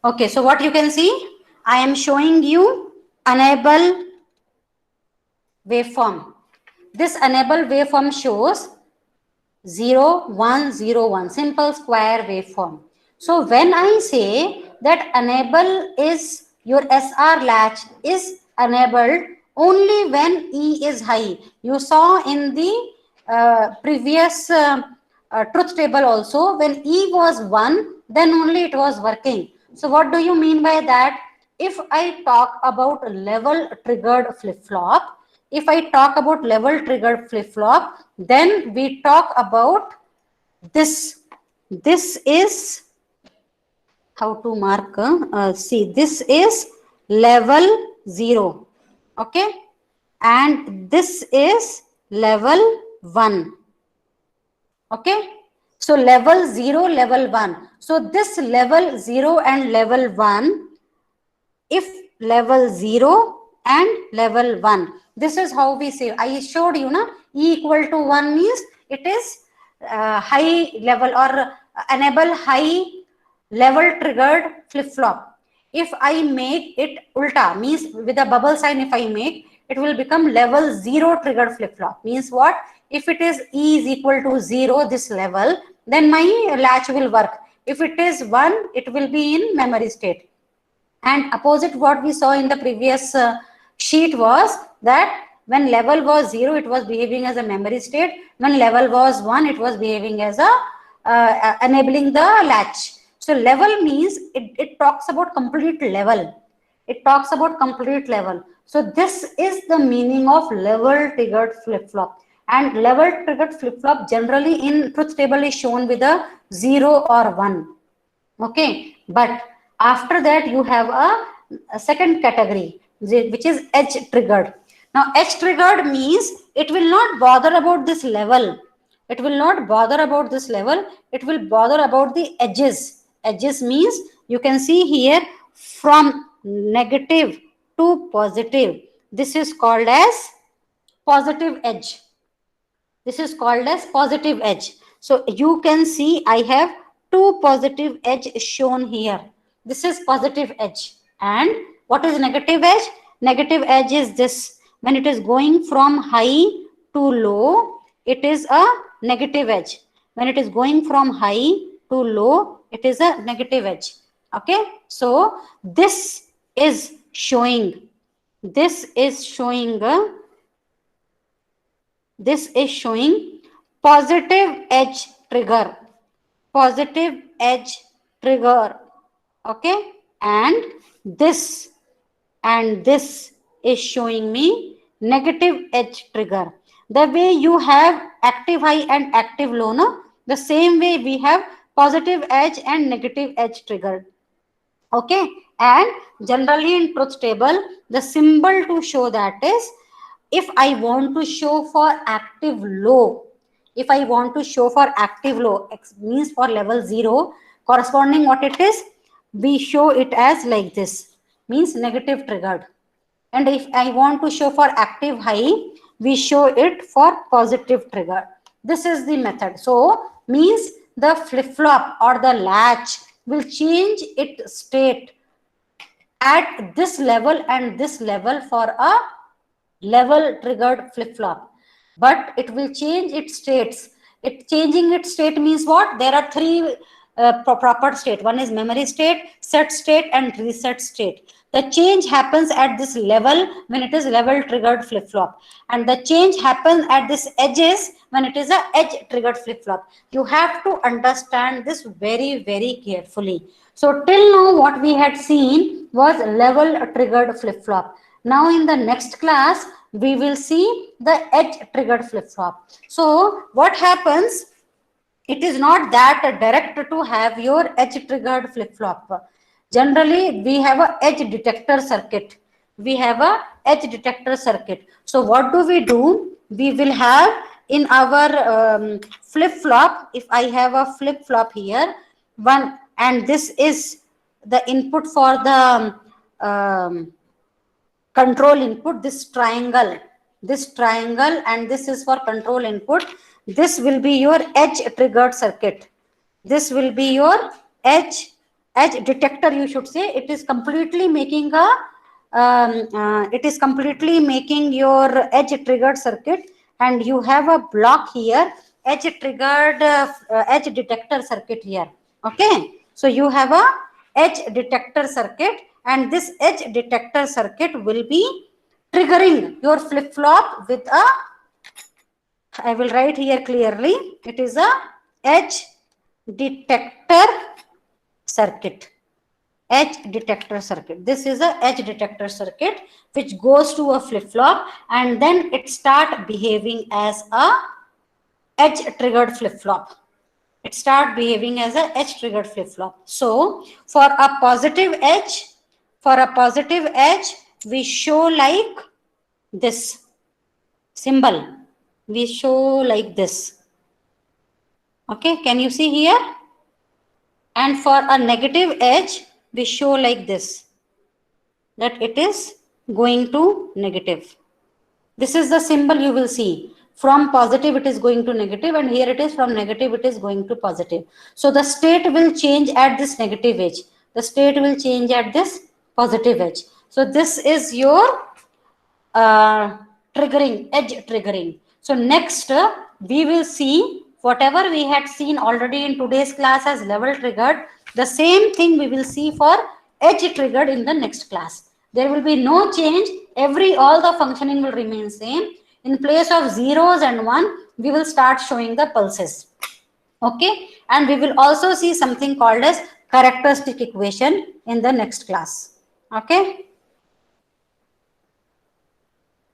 Okay, so what you can see, I am showing you enable waveform. This enable waveform shows 0, 1, 0, 1, simple square waveform. So when I say that enable is your SR latch is enabled only when E is high. You saw in the previous truth table also, when E was 1, then only it was working. So what do you mean by that? If I talk about level triggered flip-flop, if I talk about level triggered flip-flop, then we talk about this. This is how to mark. See, this is level 0. Okay. And this is level 1. Okay. So level 0, level 1. So this level 0 and level 1, if level 0 and level 1, this is how we say. I showed you na, E equal to 1 means it is high level or enable high level triggered flip flop. If I make it ulta, means with a bubble sign, if I make, it will become level 0 triggered flip flop. Means what? If it is E is equal to 0, this level, then my latch will work. If it is 1, it will be in memory state. And opposite what we saw in the previous sheet was that when level was 0, it was behaving as a memory state. When level was 1, it was behaving as a enabling the latch. So level means it talks about complete level. It talks about complete level. So this is the meaning of level triggered flip-flop. And level triggered flip-flop generally in truth table is shown with a 0 or 1. Okay, but after that you have a second category, which is edge triggered. Now edge triggered means it will not bother about this level. It will not bother about this level. It will bother about the edges. Edges means you can see here from negative to positive. This is called as positive edge. This is called as positive edge. So you can see I have two positive edge shown here. This is positive edge. And what is negative edge? Negative edge is this. When it is going from high to low, it is a negative edge. When it is going from high to low, it is a negative edge. Okay. So this is showing this is showing positive edge trigger. Positive edge trigger. Okay. This and this is showing me negative edge trigger. The way you have active high and active low, no? The same way we have positive edge and negative edge trigger. Okay. And generally in truth table, the symbol to show that is, if I want to show for active low, if I want to show for active low, X means for level 0, corresponding what it is, we show it as like this, means negative triggered. And if I want to show for active high, we show it for positive trigger. This is the method. So means the flip-flop or the latch will change its state at this level and this level for a level triggered flip-flop, but it will change its states. It changing its state means what? There are three proper state. One is memory state, set state, and reset state. The change happens at this level when it is level triggered flip-flop, and the change happens at this edges when it is a edge triggered flip-flop. You have to understand this very, very carefully. So till now what we had seen was level triggered flip-flop. Now in the next class, we will see the edge triggered flip-flop. So what happens? It is not that direct to have your edge triggered flip-flop. Generally, we have a edge detector circuit. We have a edge detector circuit. So what do? We will have in our flip-flop, if I have a flip-flop here, one, and this is the input for the control input, this triangle, and this is for control input. This will be your edge triggered circuit. This will be your edge edge detector, you should say. It is completely making a it is completely making your edge triggered circuit, and you have a block here, edge triggered edge detector circuit here. Okay, so you have a edge detector circuit, and this edge detector circuit will be triggering your flip flop with a, I will write here clearly, it is a edge detector circuit. Edge detector circuit. This is a edge detector circuit which goes to a flip flop, and then it start behaving as a edge triggered flip flop. It start behaving as a edge triggered flip flop. So for a positive edge, we show like this symbol. We show like this. Okay, can you see here? And for a negative edge, we show like this, that it is going to negative. This is the symbol you will see. From positive it is going to negative, and here it is from negative it is going to positive. So the state will change at this negative edge. The state will change at this positive edge. So this is your triggering, edge triggering. So next we will see whatever we had seen already in today's class as level triggered, the same thing we will see for edge triggered in the next class. There will be no change. All the functioning will remain same. In place of zeros and one, we will start showing the pulses. Okay, and we will also see something called as characteristic equation in the next class. Okay.